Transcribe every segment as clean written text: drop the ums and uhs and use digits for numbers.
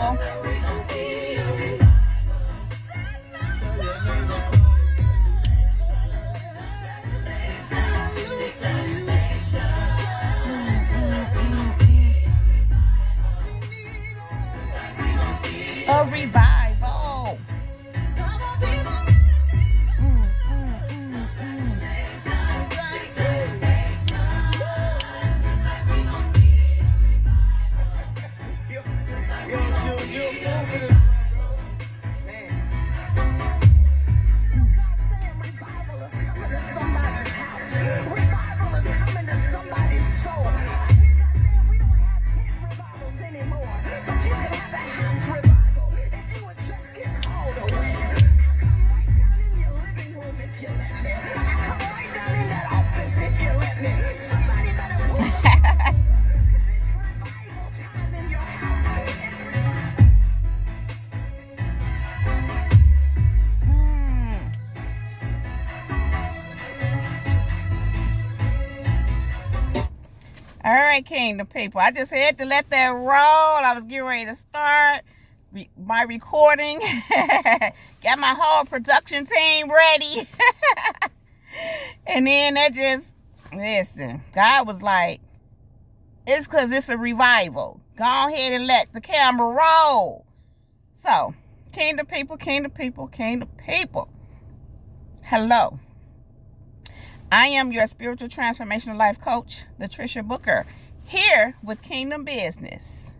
revival. A revival. All right, Kingdom people. I just had to let that roll. I was getting ready to start my recording. Got my whole production team ready. And then that just, listen, God was like, it's because it's a revival. Go ahead and let the camera roll. So, Kingdom people, Kingdom people, Kingdom people. Hello. I am your spiritual transformational life coach, Latricia Booker, here with Kingdom Business,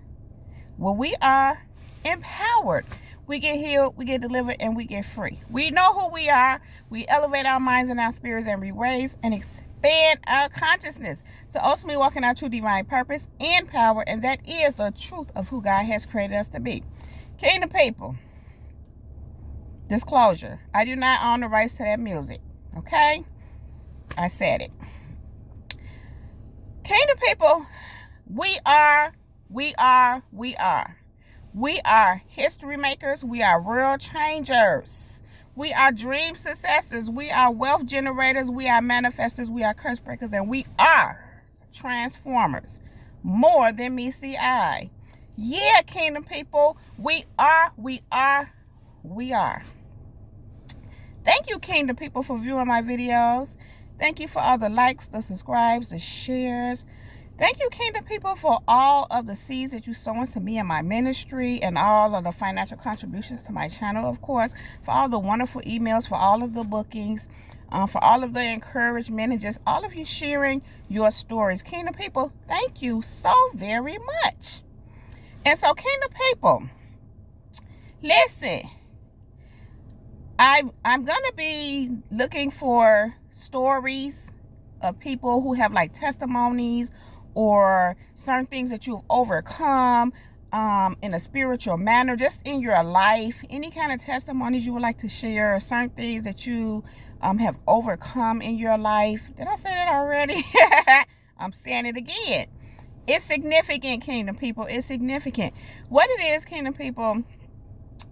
where we are empowered. We get healed, we get delivered, and we get free. We know who we are. We elevate our minds and our spirits and re-raise and expand our consciousness to ultimately walk in our true divine purpose and power, and that is the truth of who God has created us to be. Kingdom people, disclosure, I do not own the rights to that music, okay? I said it. Kingdom people, we are history makers. We are world changers. We are dream successors. We are wealth generators. We are manifestors. We are curse breakers. And we are transformers. More than meets the eye. Yeah, Kingdom people, we are. Thank you, Kingdom people, for viewing my videos. Thank you for all the likes, the subscribes, the shares. Thank you, Kingdom people, for all of the seeds that you sow into me and my ministry, and all of the financial contributions to my channel, of course, for all the wonderful emails, for all of the bookings, for all of the encouragement, and just all of you sharing your stories. Kingdom people, thank you so very much. And so, Kingdom people, listen, I'm going to be looking for stories of people who have like testimonies or certain things that you've overcome in a spiritual manner, just in your life, any kind of testimonies you would like to share, or certain things that you have overcome in your life. Did I say that already? I'm saying it again. It's significant, Kingdom people. It's significant. What it is, Kingdom people,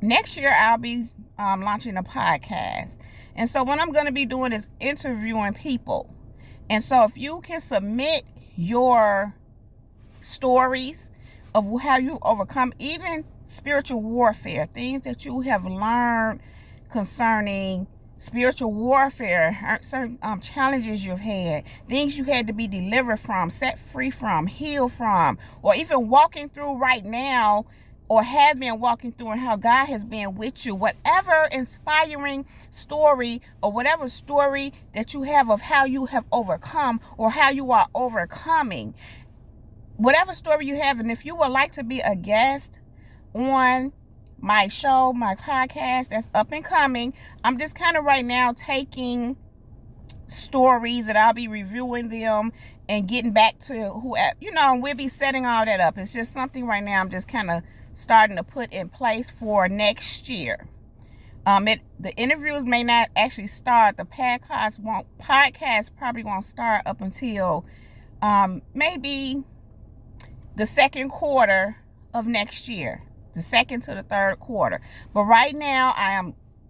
next year I'll be launching a podcast. And so what I'm going to be doing is interviewing people. And so if you can submit your stories of how you overcome even spiritual warfare, things that you have learned concerning spiritual warfare, certain challenges you've had, things you had to be delivered from, set free from, healed from, or even walking through right now, or have been walking through, and how God has been with you. Whatever inspiring story, or whatever story that you have of how you have overcome, or how you are overcoming, whatever story you have. And if you would like to be a guest on my show, my podcast that's up and coming, I'm just kind of right now taking stories that I'll be reviewing them and getting back to who, and we'll be setting all that up. It's just something right now I'm just kind of starting to put in place for next year. The interviews may not actually start. The podcast probably won't start up until maybe the second quarter of next year, the second to the third quarter. But right now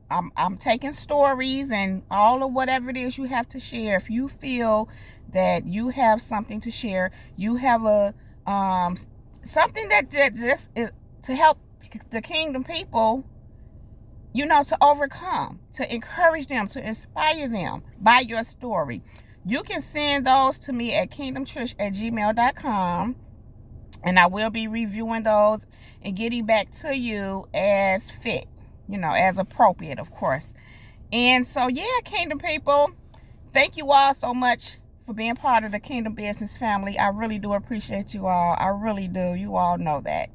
I'm taking stories and all of whatever it is you have to share. If you feel that you have something to share, you have a something that just is to help the kingdom people, you know, to overcome, to encourage them, to inspire them by your story. You can send those to me at kingdomtrish@gmail.com, and I will be reviewing those and getting back to you as fit, you know, as appropriate, of course. And so, yeah, kingdom people, thank you all so much for being part of the Kingdom Business family. I really do appreciate you all. I really do. You all know that.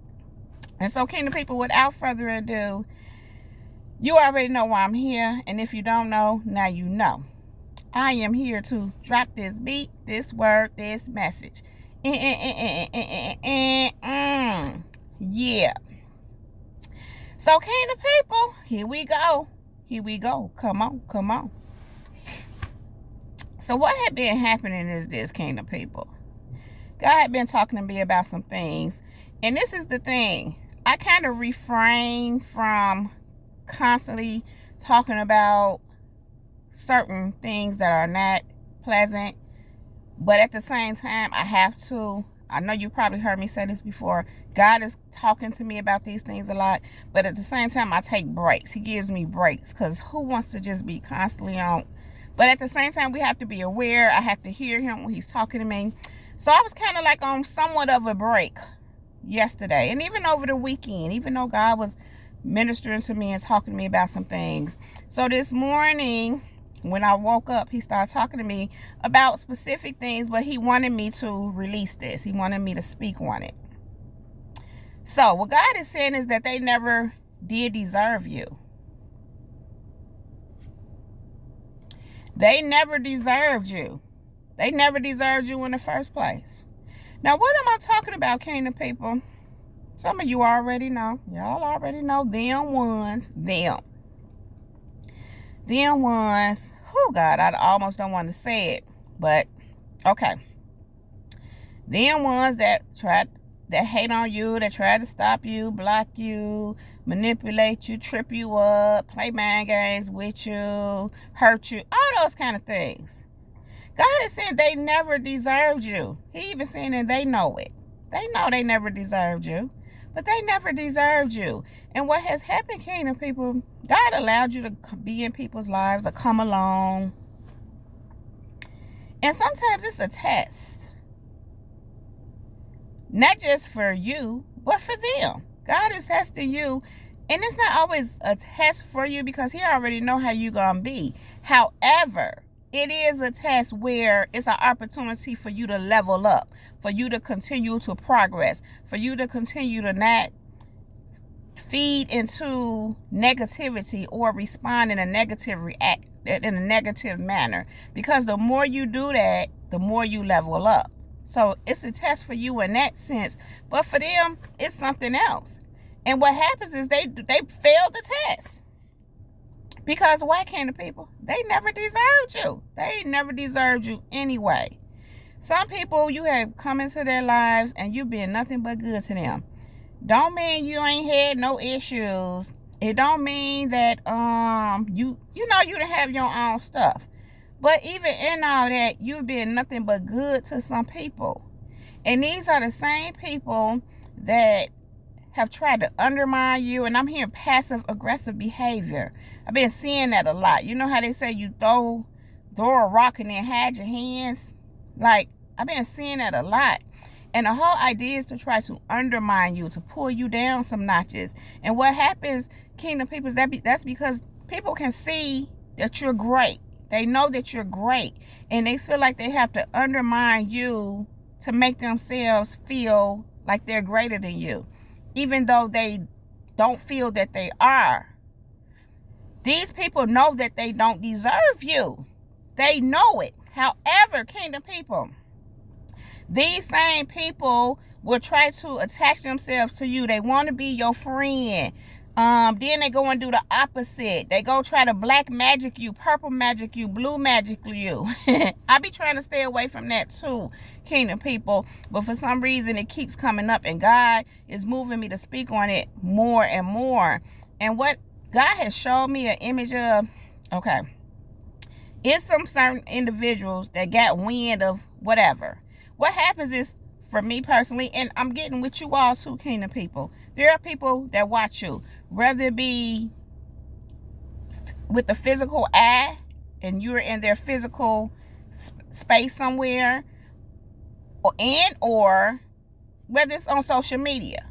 And so, kingdom people, without further ado, you already know why I'm here. And if you don't know, now you know. I am here to drop this beat, this word, this message. Yeah. So, kingdom people, here we go. Here we go. Come on, come on. So what had been happening is this, kingdom people. God had been talking to me about some things. And this is the thing. I kind of refrain from constantly talking about certain things that are not pleasant. But at the same time, I have to. I know you probably heard me say this before. God is talking to me about these things a lot. But at the same time, I take breaks. He gives me breaks. Because who wants to just be constantly on? But at the same time, we have to be aware. I have to hear him when he's talking to me. So I was kind of like on somewhat of a break yesterday. And even over the weekend, even though God was ministering to me and talking to me about some things. So this morning, when I woke up, he started talking to me about specific things, but he wanted me to release this. He wanted me to speak on it. So what God is saying is that they never did deserve you. They never deserved you. They never deserved you in the first place. Now, what am I talking about, kingdom people? Some of you already know. Y'all already know. Them ones. Them ones. Oh, God, I almost don't want to say it. But, okay. Them ones that hate on you, that try to stop you, block you, manipulate you, trip you up, play mind games with you, hurt you, all those kind of things. God is saying they never deserved you. He even saying that they know it. They know they never deserved you, but they never deserved you. And what has happened, kingdom people, God allowed you to be in people's lives or come along. And sometimes it's a test. Not just for you, but for them. God is testing you. And it's not always a test for you because he already know how you're going to be. However, it is a test where it's an opportunity for you to level up, for you to continue to progress, for you to continue to not feed into negativity or respond in a negative manner. Because the more you do that, the more you level up. So it's a test for you in that sense. But for them, it's something else. And what happens is they fail the test. Because why can't the people? They never deserved you. They never deserved you anyway. Some people, you have come into their lives and you've been nothing but good to them. Don't mean you ain't had no issues. It don't mean that you know you to have your own stuff. But even in all that, you've been nothing but good to some people. And these are the same people that have tried to undermine you. And I'm hearing passive-aggressive behavior. I've been seeing that a lot. You know how they say you throw a rock and then hide your hands? Like, I've been seeing that a lot. And the whole idea is to try to undermine you, to pull you down some notches. And what happens, kingdom people, that's because people can see that you're great. They know that you're great. And they feel like they have to undermine you to make themselves feel like they're greater than you. Even though they don't feel that they are. These people know that they don't deserve you. They know it. However, kingdom people, these same people will try to attach themselves to you. They want to be your friend. Then they go and do the opposite. They go try to black magic you, purple magic you, blue magic you. I be trying to stay away from that too, kingdom people. But for some reason, it keeps coming up. And God is moving me to speak on it more and more. And what God has showed me an image of, okay, it's some certain individuals that got wind of whatever. What happens is, for me personally, and I'm getting with you all too, kingdom people, There are people that watch you, whether it be with the physical eye and you're in their physical space somewhere, or whether it's on social media,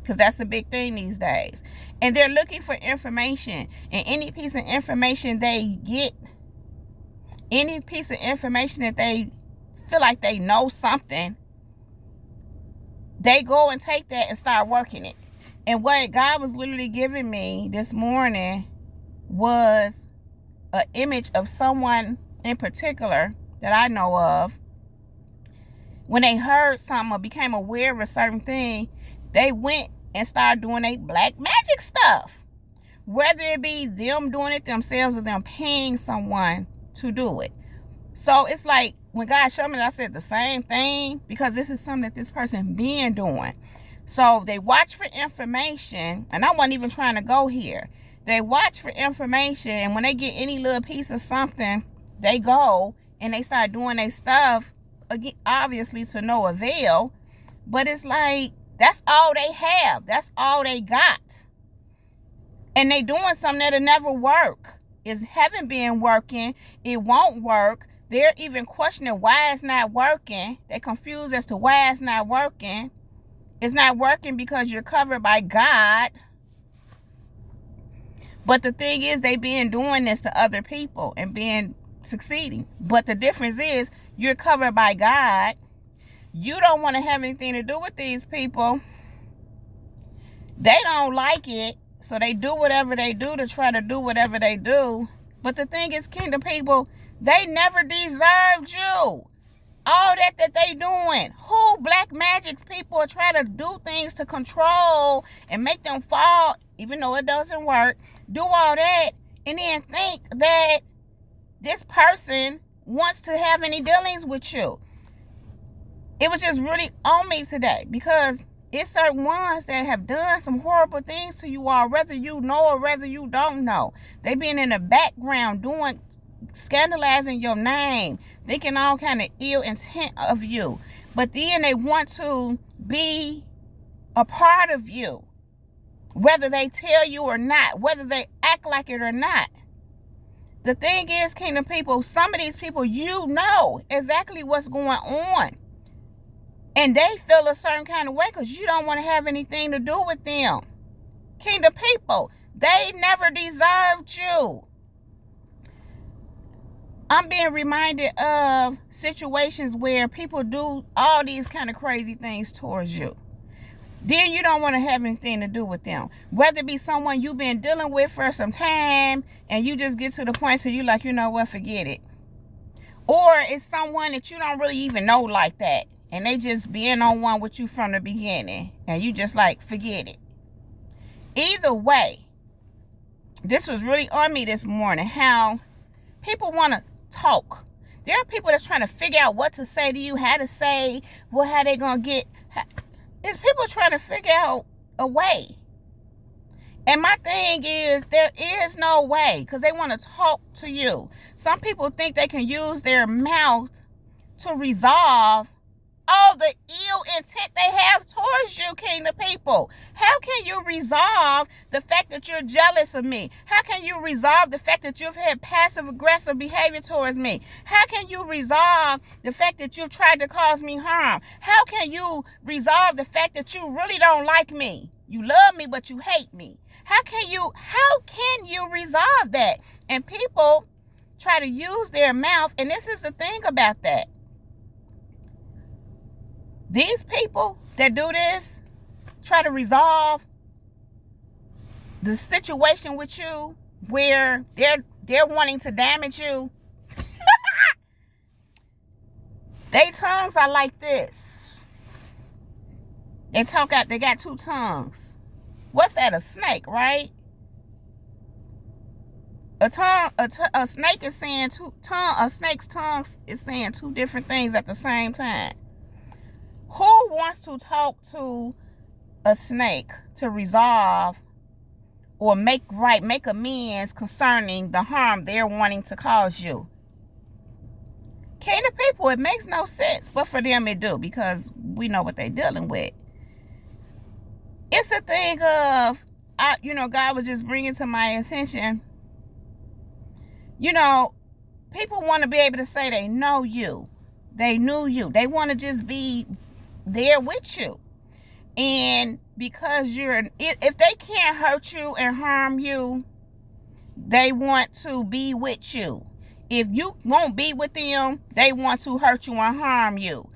because that's the big thing these days. And they're looking for information, and any piece of information they get, any piece of information that they feel like they know something, they go and take that and start working it. And what God was literally giving me this morning was an image of someone in particular that I know of. When they heard something or became aware of a certain thing, they went and started doing a black magic stuff. Whether it be them doing it themselves or them paying someone to do it. So it's like when God showed me, I said the same thing, because this is something that this person been doing. So they watch for information, and I wasn't even trying to go here. They watch for information, and when they get any little piece of something, they go and they start doing their stuff, again, obviously to no avail. But it's like, that's all they have. That's all they got. And they doing something that'll never work. It haven't been working. It won't work. They're even questioning why it's not working. They're confused as to why it's not working. It's not working because you're covered by God. But the thing is, they been doing this to other people and been succeeding. But the difference is, you're covered by God. You don't want to have anything to do with these people. They don't like it, so they do whatever they do to try to do whatever they do. But the thing is, kingdom people, they never deserved you. All that they doing. Who black magics people try to do things to control and make them fall, even though it doesn't work. Do all that and then think that this person wants to have any dealings with you. It was just really on me today, because it's certain ones that have done some horrible things to you all, whether you know or whether you don't know. They've been in the background doing, scandalizing your name, thinking all kind of ill intent of you. But then they want to be a part of you, whether they tell you or not, whether they act like it or not. The thing is, kingdom people, some of these people, you know exactly what's going on. And they feel a certain kind of way because you don't want to have anything to do with them. Kingdom people, they never deserved you. I'm being reminded of situations where people do all these kind of crazy things towards you. Then you don't want to have anything to do with them. Whether it be someone you've been dealing with for some time and you just get to the point so you like, you know what, forget it. Or it's someone that you don't really even know like that, and they just being on one with you from the beginning, and you just like, forget it. Either way, this was really on me this morning, how people want to talk. There are people that's trying to figure out what to say to you, how to say, well, how they going to get. It's people trying to figure out a way. And my thing is, there is no way, because they want to talk to you. Some people think they can use their mouth to resolve all the ill intent they have towards you, kingdom people. How can you resolve the fact that you're jealous of me? How can you resolve the fact that you've had passive-aggressive behavior towards me? How can you resolve the fact that you've tried to cause me harm? How can you resolve the fact that you really don't like me? You love me, but you hate me. How can you resolve that? And people try to use their mouth, and this is the thing about that. These people that do this, try to resolve the situation with you where they're wanting to damage you. Their tongues are like this. They got two tongues. What's that? A snake, right? A snake is saying a snake's tongue is saying two different things at the same time. Who wants to talk to a snake to resolve or make amends concerning the harm they're wanting to cause you? Kingdom people, it makes no sense, but for them it do, because we know what they're dealing with. It's a thing of, God was just bringing to my attention, people want to be able to say they know you. They knew you. They want to just be there with you. And because if they can't hurt you and harm you, they want to be with you. If you won't be with them, they want to hurt you and harm you.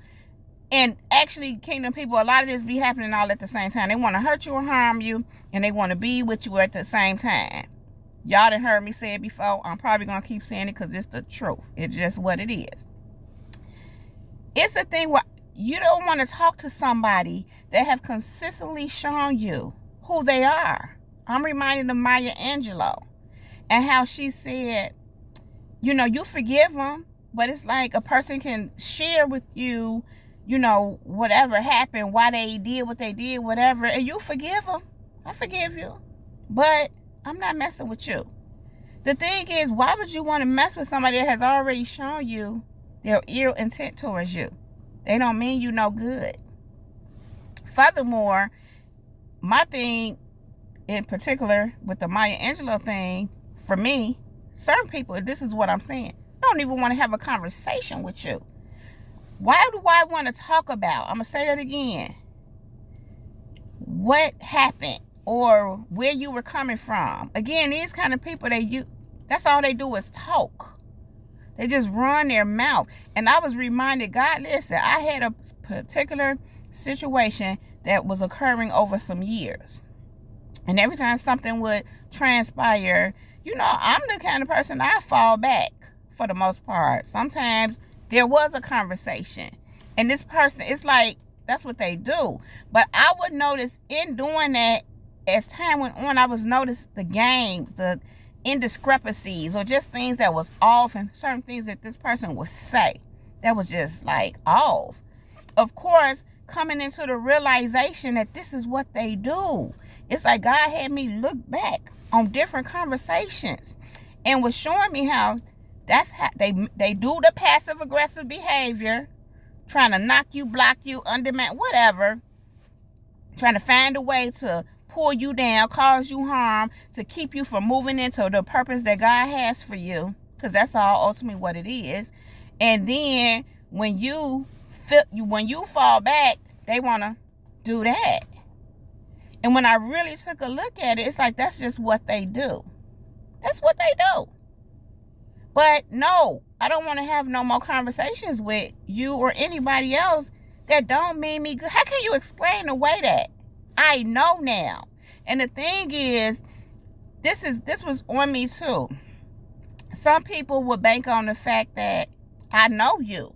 And actually, Kingdom people, a lot of this be happening all at the same time. They want to hurt you and harm you, and they want to be with you at the same time. Y'all done heard me say it before. I'm probably going to keep saying it because it's the truth. It's just what it is. It's a thing where you don't want to talk to somebody that have consistently shown you who they are. I'm reminded of Maya Angelou and how she said, you forgive them, but it's like a person can share with you, whatever happened, why they did what they did, whatever, and you forgive them. I forgive you, but I'm not messing with you. The thing is, why would you want to mess with somebody that has already shown you their ill intent towards you? They don't mean you no good. Furthermore, my thing in particular with the Maya Angelou thing, for me, certain people, this is what I'm saying, don't even want to have a conversation with you. Why do I want to talk about? I'm going to say that again. What happened or where you were coming from. Again, these kind of people, that's all they do is talk. They just run their mouth. And I was reminded, God, listen, I had a particular situation that was occurring over some years. And every time something would transpire, I'm the kind of person, I fall back for the most part. Sometimes there was a conversation. And this person, it's like, that's what they do. But I would notice in doing that, as time went on, I was noticing the games, the indiscrepancies, or just things that was off, and certain things that this person would say that was just like off. Of course, coming into the realization that this is what they do. It's like God had me look back on different conversations and was showing me how that's how they do the passive aggressive behavior, trying to knock you, block you, undermine, whatever, trying to find a way to pull you down, cause you harm, to keep you from moving into the purpose that God has for you, because that's all ultimately what it is. And then when you fall back, they want to do that. And when I really took a look at it, it's like that's just what they do. That's what they do. But no, I don't want to have no more conversations with you or anybody else that don't mean me good. How can you explain away that? I know now. And the thing is, this was on me too. Some people would bank on the fact that I know you,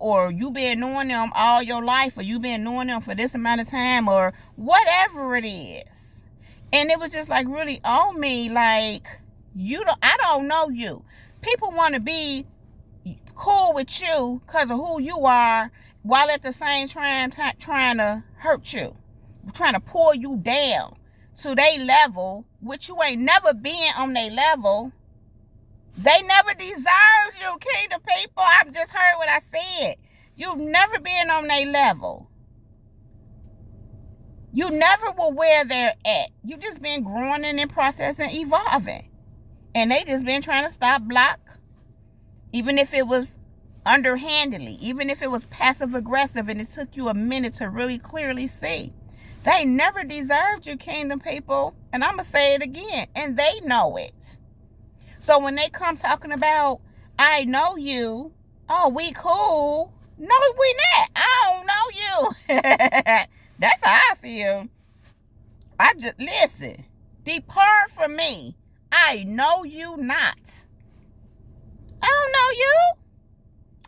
or you been knowing them all your life, or you been knowing them for this amount of time, or whatever it is. And it was just like really on me, like, I don't know you. People want to be cool with you because of who you are, while at the same time trying to hurt you, trying to pull you down to their level, which you ain't never been on their level. They never deserved you, Kingdom people. I just heard what I said. You've never been on their level. You never will where they're at. You just been growing and in process and evolving. And they just been trying to stop, block, even if it was underhandedly, even if it was passive aggressive, and it took you a minute to really clearly see. They never deserved you, Kingdom people. And I'm going to say it again. And they know it. So when they come talking about, I know you, oh, we cool. No, we not. I don't know you. That's how I feel. I just, listen, depart from me. I know you not. I don't know you.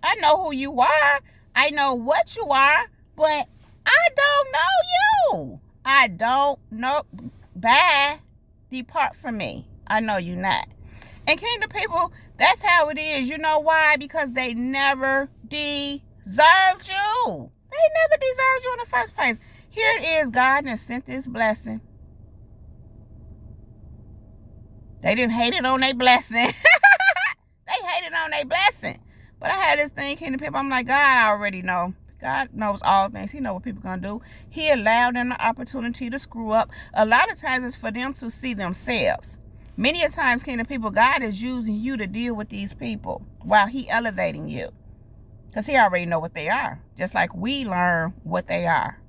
I know who you are. I know what you are, but I don't know you. I don't know. Bye. Depart from me. I know you not. And Kingdom people, that's how it is. You know why? Because they never deserved you. They never deserved you in the first place. Here it is. God has sent this blessing. They didn't hate it on their blessing. They hated on their blessing. But I had this thing, Kingdom people. I'm like, God, I already know. God knows all things. He knows what people going to do. He allowed them the opportunity to screw up. A lot of times it's for them to see themselves. Many a times, kingdom people, God is using you to deal with these people while he elevating you. Because he already know what they are. Just like we learn what they are.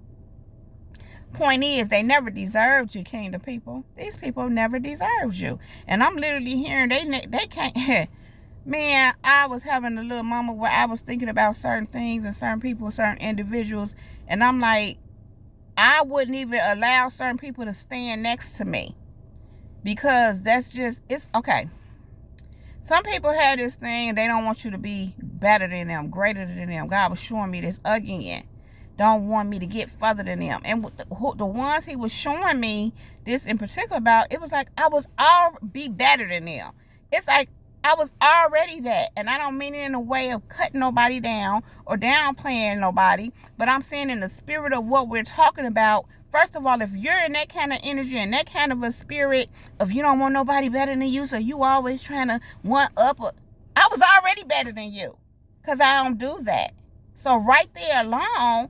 Point is, they never deserved you, kingdom people. These people never deserved you. And I'm literally hearing they can't... Man, I was having a little moment where I was thinking about certain things and certain people, certain individuals. And I'm like, I wouldn't even allow certain people to stand next to me. Because that's just, it's okay. Some people have this thing and they don't want you to be better than them, greater than them. God was showing me this again. Don't want me to get further than them. And the ones he was showing me this in particular about, it was like I was all be better than them. It's like I was already that. And I don't mean it in a way of cutting nobody down or downplaying nobody. But I'm saying in the spirit of what we're talking about. First of all, if you're in that kind of energy and that kind of a spirit of you don't want nobody better than you, so you always trying to one up, I was already better than you because I don't do that. So right there alone,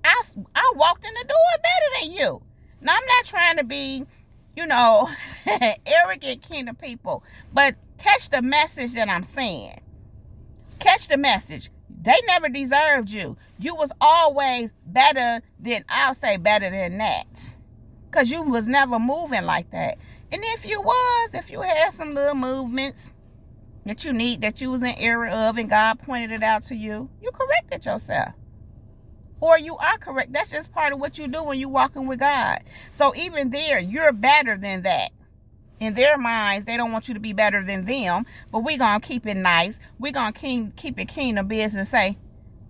I walked in the door better than you. Now, I'm not trying to be, arrogant kingdom people, but catch the message that I'm saying. Catch the message. They never deserved you. You was always better than, I'll say better than that. Because you was never moving like that. And if you had some little movements that you was in error of and God pointed it out to you, you corrected yourself. Or you are correct. That's just part of what you do when you're walking with God. So even there, you're better than that. In their minds, they don't want you to be better than them. But we're going to keep it nice. We're going to keep it kingdom business and say,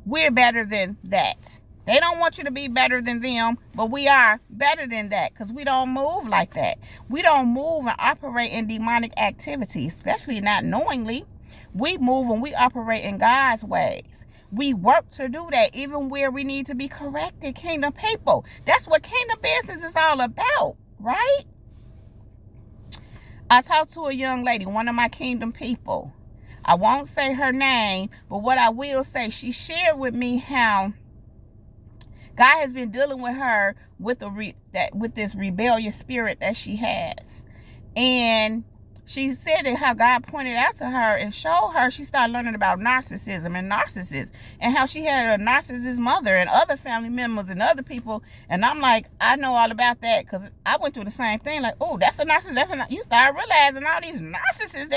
we're better than that. They don't want you to be better than them, but we are better than that because we don't move like that. We don't move and operate in demonic activities, especially not knowingly. We move and we operate in God's ways. We work to do that even where we need to be corrected, kingdom people. That's what kingdom business is all about, right? I talked to a young lady, one of my kingdom people. I won't say her name, but what I will say, she shared with me how God has been dealing with her with this rebellious spirit that she has. And she said that how God pointed out to her and showed her, she started learning about narcissism and narcissists and how she had a narcissist mother and other family members and other people. And I'm like, I know all about that because I went through the same thing. Like, oh, that's a narcissist. You start realizing all these narcissists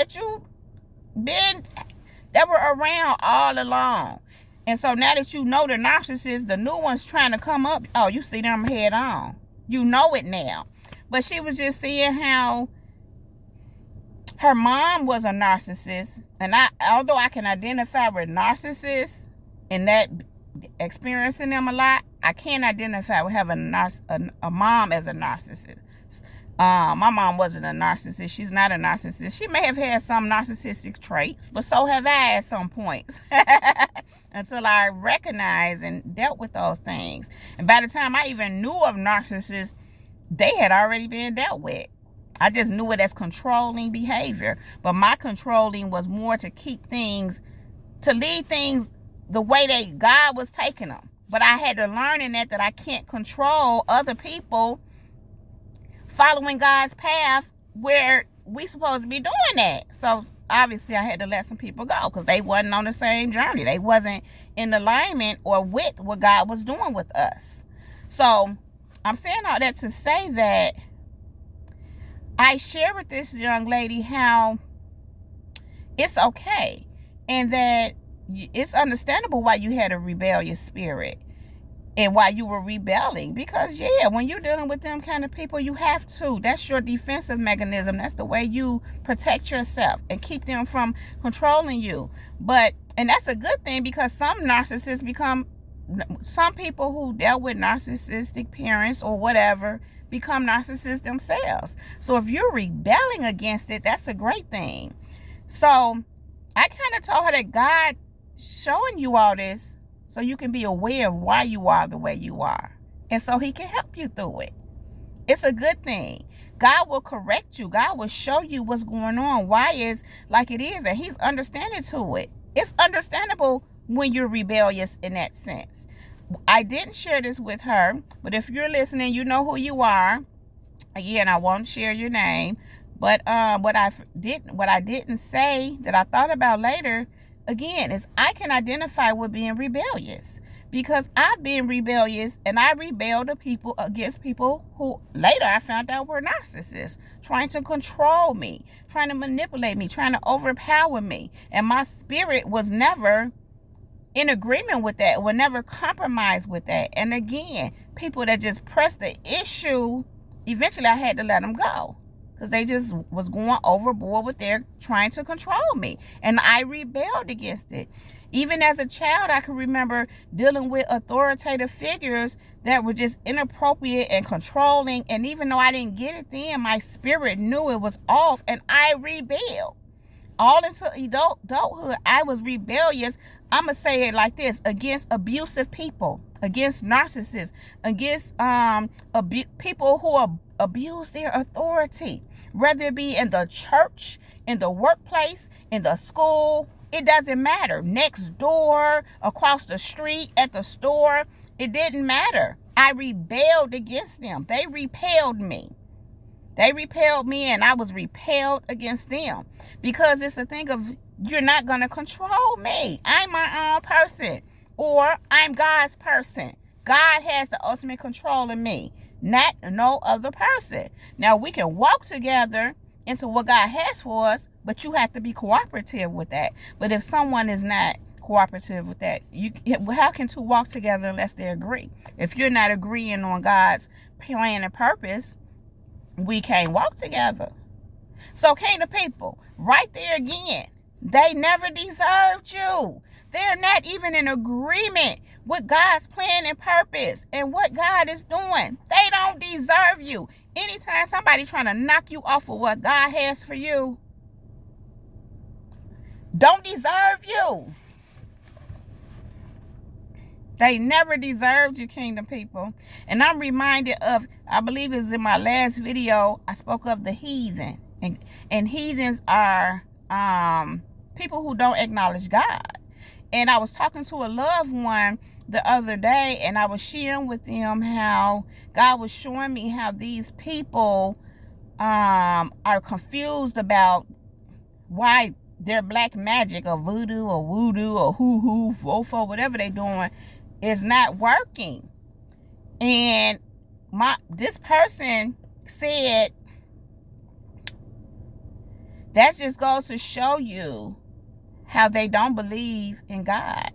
that were around all along. And so now that you know the narcissists, the new ones trying to come up, oh, you see them head on. You know it now. But she was just seeing how her mom was a narcissist, and although I can identify with narcissists and that experiencing them a lot, I can't identify with having a mom as a narcissist. My mom wasn't a narcissist. She's not a narcissist. She may have had some narcissistic traits, but so have I at some points. Until I recognized and dealt with those things. And by the time I even knew of narcissists, they had already been dealt with. I just knew it as controlling behavior. But my controlling was more to keep things, to lead things the way that God was taking them. But I had to learn in that I can't control other people following God's path where we supposed to be doing that. So obviously I had to let some people go because they wasn't on the same journey. They wasn't in alignment or with what God was doing with us. So I'm saying all that to say that I share with this young lady how it's okay and that it's understandable why you had a rebellious spirit and why you were rebelling. Because, yeah, when you're dealing with them kind of people, you have to. That's your defensive mechanism. That's the way you protect yourself and keep them from controlling you. And that's a good thing because some narcissists some people who dealt with narcissistic parents or whatever become narcissists themselves. So if you're rebelling against it, that's a great thing. So I kind of told her that God showing you all this so you can be aware of why you are the way you are. And so he can help you through it. It's a good thing. God will correct you. God will show you what's going on, why it's like it is, and he's understanding to it. It's understandable when you're rebellious in that sense. I didn't share this with her, but if you're listening, you know who you are. Again, I won't share your name, but what I didn't say that I thought about later, again, is I can identify with being rebellious, because I've been rebellious, and I rebelled against people who later I found out were narcissists, trying to control me, trying to manipulate me, trying to overpower me, and my spirit was never in agreement with that, would never compromise with that. And again, people that just pressed the issue, eventually I had to let them go, because they just was going overboard with their trying to control me, and I rebelled against it. Even as a child, I can remember dealing with authoritative figures that were just inappropriate and controlling, and even though I didn't get it then, my spirit knew it was off, and I rebelled. All into adulthood, I was rebellious. I'm going to say it like this: against abusive people, against narcissists, against people who abuse their authority, whether it be in the church, in the workplace, in the school. It doesn't matter. Next door, across the street, at the store, it didn't matter. I rebelled against them. They repelled me. They repelled me, and I was repelled against them, because it's a thing of, you're not going to control me. I'm my own person, or I'm God's person. God has the ultimate control of me, not no other person. Now, we can walk together into what God has for us, but you have to be cooperative with that. But if someone is not cooperative with that, how can two walk together unless they agree? If you're not agreeing on God's plan and purpose, we can't walk together. So, Kingdom people, right there again, they never deserved you. They're not even in agreement with God's plan and purpose and what God is doing. They don't deserve you. Anytime somebody trying to knock you off of what God has for you, don't deserve you. They never deserved you, Kingdom people. And I'm reminded of, I believe it's in my last video, I spoke of the heathen. And heathens are people who don't acknowledge God. And I was talking to a loved one the other day, and I was sharing with them how God was showing me how these people are confused about why their black magic or voodoo or hoo-hoo, fofo, whatever they're doing, is not working. And this person said, that just goes to show you how they don't believe in God.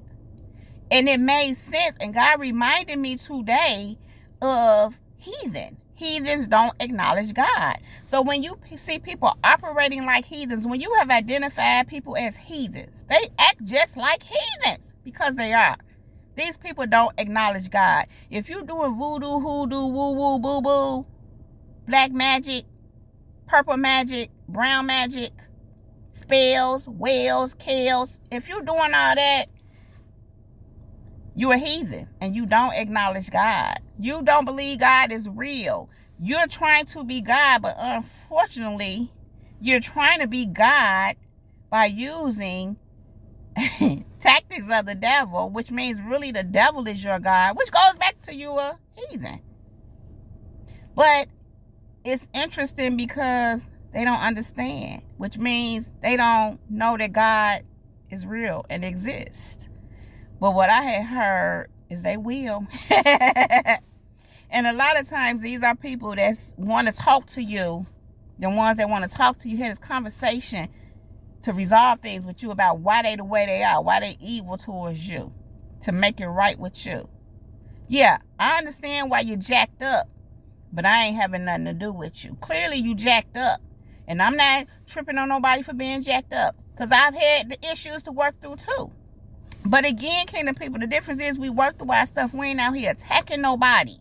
And it made sense. And God reminded me today of heathen. Heathens don't acknowledge God. So when you see people operating like heathens, when you have identified people as heathens, they act just like heathens, because they are. These people don't acknowledge God. If you're doing voodoo, hoodoo, woo-woo, boo-boo, black magic, purple magic, brown magic, spells, wells, kales, if you're doing all that, you're a heathen, and you don't acknowledge God. You don't believe God is real. You're trying to be God, but unfortunately, you're trying to be God by using tactics of the devil, which means really the devil is your God, which goes back to you a heathen. But it's interesting because they don't understand, which means they don't know that God is real and exists. But what I had heard is they will. And a lot of times these are people that want to talk to you, the ones that want to talk to you, have this conversation to resolve things with you about why they the way they are, why they evil towards you, to make it right with you. Yeah, I understand why you jacked up, but I ain't having nothing to do with you. Clearly you jacked up. And I'm not tripping on nobody for being jacked up, because I've had the issues to work through too. But again, Kingdom people, the difference is we work through our stuff. We ain't out here attacking nobody.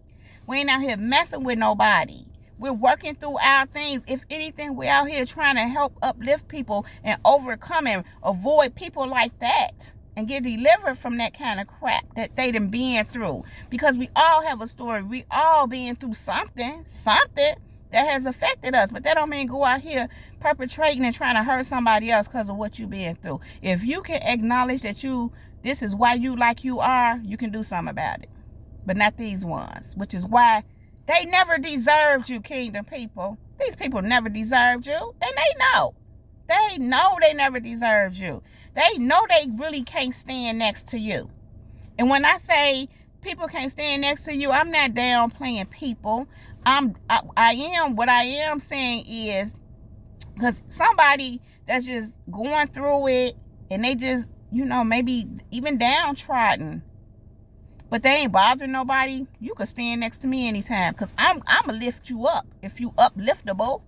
We ain't out here messing with nobody. We're working through our things. If anything, we're out here trying to help uplift people and overcome and avoid people like that, and get delivered from that kind of crap that they done been through. Because we all have a story. We all been through something that has affected us. But that don't mean go out here perpetrating and trying to hurt somebody else because of what you been through. If you can acknowledge that this is why you like you are, you can do something about it. but not these ones, which is why they never deserved you, kingdom people. These people never deserved you, and they know. They know they never deserved you. They know they really can't stand next to you. And when I say people can't stand next to you, I'm not downplaying people. What I am saying is, because somebody that's just going through it and they just, maybe even downtrodden, but they ain't bothering nobody, you could stand next to me anytime, because I'm going to lift you up if you upliftable.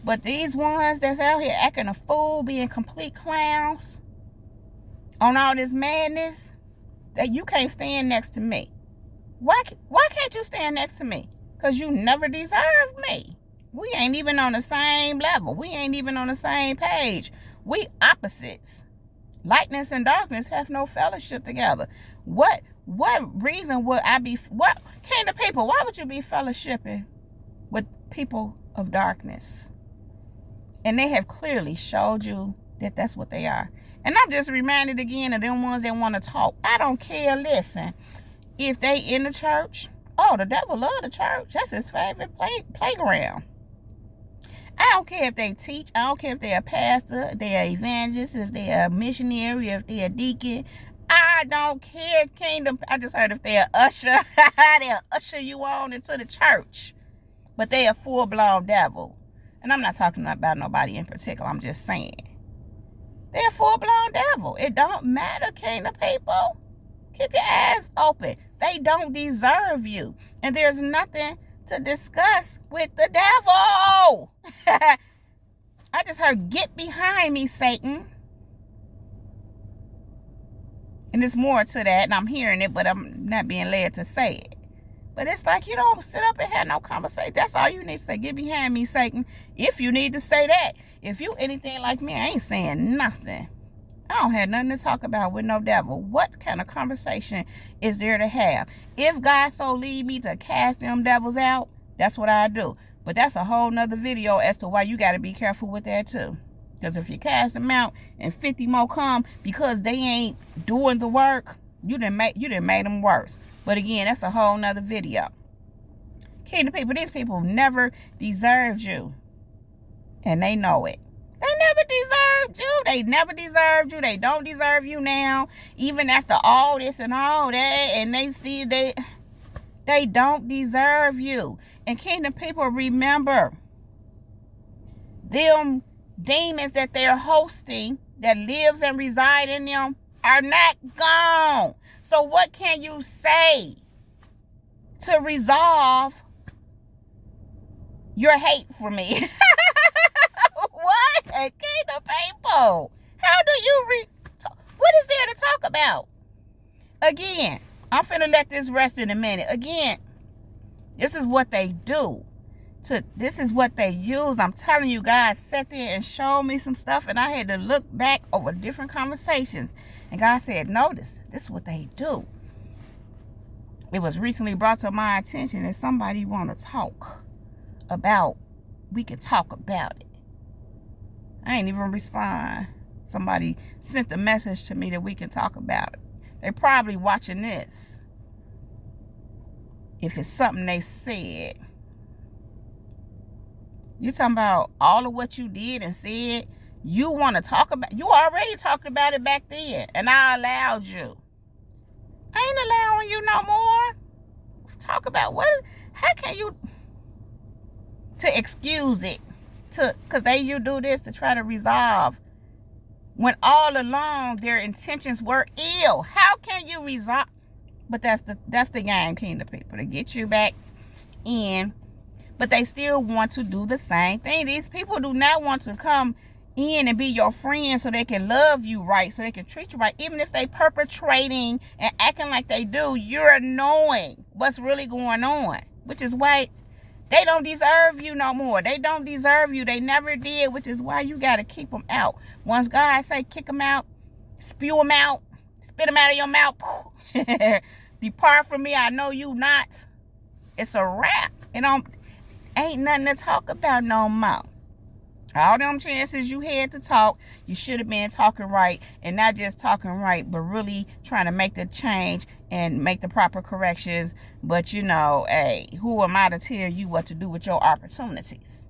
But these ones that's out here acting a fool, being complete clowns on all this madness, that you can't stand next to me. Why can't you stand next to me? Because you never deserved me. We ain't even on the same level. We ain't even on the same page. We opposites. Lightness and darkness have no fellowship together. What reason would I be, kingdom people, why would you be fellowshipping with people of darkness? And they have clearly showed you that that's what they are. And I'm just reminded again of them ones that want to talk. I don't care, listen. If they in the church, the devil love the church. That's his favorite playground. I don't care if they teach. I don't care if they're a pastor, if they're an evangelist, if they're a missionary, if they're a deacon. I don't care, kingdom. I just heard if they're an usher, they'll usher you on into the church. But they a full-blown devil. And I'm not talking about nobody in particular. I'm just saying. They're a full-blown devil. It don't matter, kingdom people. Keep your eyes open. They don't deserve you. And there's nothing to discuss with the devil. I just heard, get behind me, Satan. And there's more to that, and I'm hearing it, but I'm not being led to say it. But it's like, you don't sit up and have no conversation. That's all you need to say. Get behind me, Satan. If you need to say that. If you anything like me, I ain't saying nothing. I don't have nothing to talk about with no devil. What kind of conversation is there to have? If God so lead me to cast them devils out, that's what I do. But that's a whole nother video as to why you got to be careful with that too. Because if you cast them out and 50 more come because they ain't doing the work, you done made them worse. But again, that's a whole nother video. Kingdom people, these people never deserved you. And they know it. They never deserved you. They never deserved you. They don't deserve you now. Even after all this and all that. And they don't deserve you. And kingdom people, remember, them demons that they're hosting, that lives and reside in them, are not gone. So what can you say to resolve your hate for me? What? Kingdom people. How do you what is there to talk about? Again, I'm finna let this rest in a minute. Again, this is what they do. This is what they use. I'm telling you, God sat there and showed me some stuff, and I had to look back over different conversations. And God said, notice, this is what they do. It was recently brought to my attention that somebody want to talk about, we can talk about it. I ain't even respond. Somebody sent a message to me that we can talk about it. They probably watching this. If it's something they said. You talking about all of what you did and said. You want to talk about. You already talked about it back then. And I allowed you. I ain't allowing you no more. Talk about what. How can you. To excuse it. Because you do this to try to resolve. When all along their intentions were ill. How can you resolve? But that's the game, kingdom people. To get you back in. But they still want to do the same thing. These people do not want to come in and be your friend so they can love you right, so they can treat you right. Even if they perpetrating and acting like they do, you're knowing what's really going on. Which is why they don't deserve you no more. They don't deserve you. They never did, which is why you got to keep them out. Once God say kick them out, spew them out, spit them out of your mouth, depart from me, I know you not. It's a wrap. Ain't nothing to talk about no more. All them chances you had to talk, you should have been talking right, and not just talking right, but really trying to make the change and make the proper corrections. But hey, who am I to tell you what to do with your opportunities?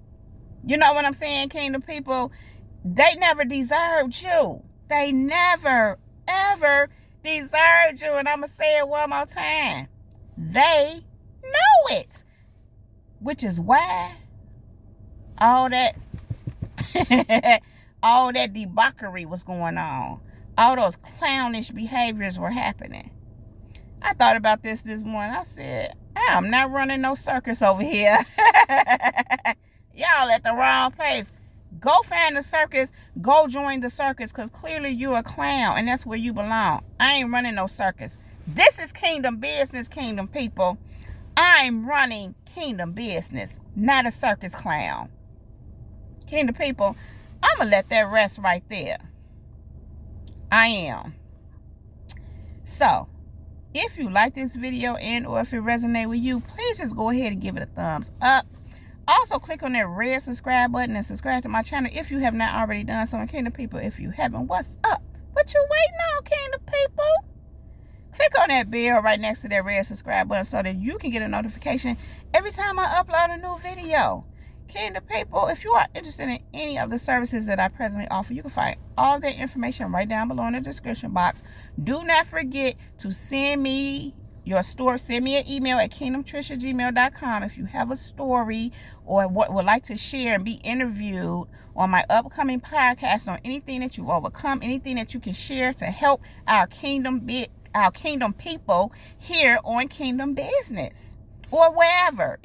You know what I'm saying, kingdom people? They never deserved you. They never, ever deserved you. And I'm going to say it one more time. They know it. Which is why all that all that debauchery was going on. All those clownish behaviors were happening. I thought about this morning. I said, I'm not running no circus over here. Y'all at the wrong place. Go find the circus. Go join the circus, because clearly you're a clown and that's where you belong. I ain't running no circus. This is kingdom business, kingdom people. I'm running kingdom business, not a circus clown. Kingdom people, I'm going to let that rest right there. I am. So, if you like this video and or if it resonates with you, please just go ahead and give it a thumbs up. Also, click on that red subscribe button and subscribe to my channel if you have not already done so. And kingdom people, if you haven't, what's up? What you waiting on, kingdom people? Click on that bell right next to that red subscribe button so that you can get a notification every time I upload a new video. Kingdom people, if you are interested in any of the services that I presently offer, you can find all that information right down below in the description box. Do not forget to send me your story. Send me an email at kingdomtrish@gmail.com if you have a story or would like to share and be interviewed on my upcoming podcast on anything that you've overcome, anything that you can share to help our kingdom people here on Kingdom Business or wherever.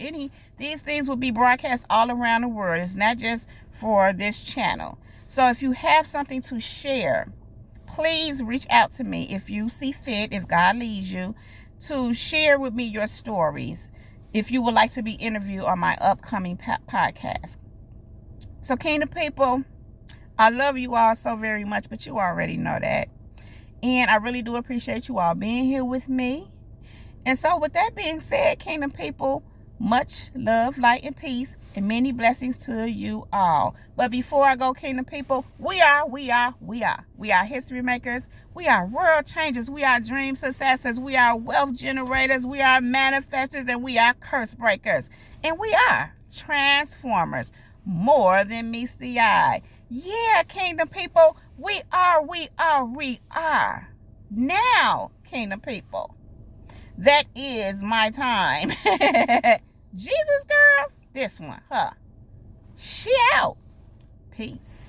These things will be broadcast all around the world. It's not just for this channel. So if you have something to share, please reach out to me if you see fit, if God leads you, to share with me your stories if you would like to be interviewed on my upcoming podcast. So kingdom people, I love you all so very much, but you already know that. And I really do appreciate you all being here with me. And so with that being said, kingdom people, much love, light, and peace, and many blessings to you all. But before I go, kingdom people, we are history makers. We are world changers. We are dream successors. We are wealth generators. We are manifestors, and we are curse breakers. And we are transformers. More than meets the eye. Yeah, kingdom people, we are. Now, kingdom people, that is my time. Jesus, girl, this one, huh? She out. Peace.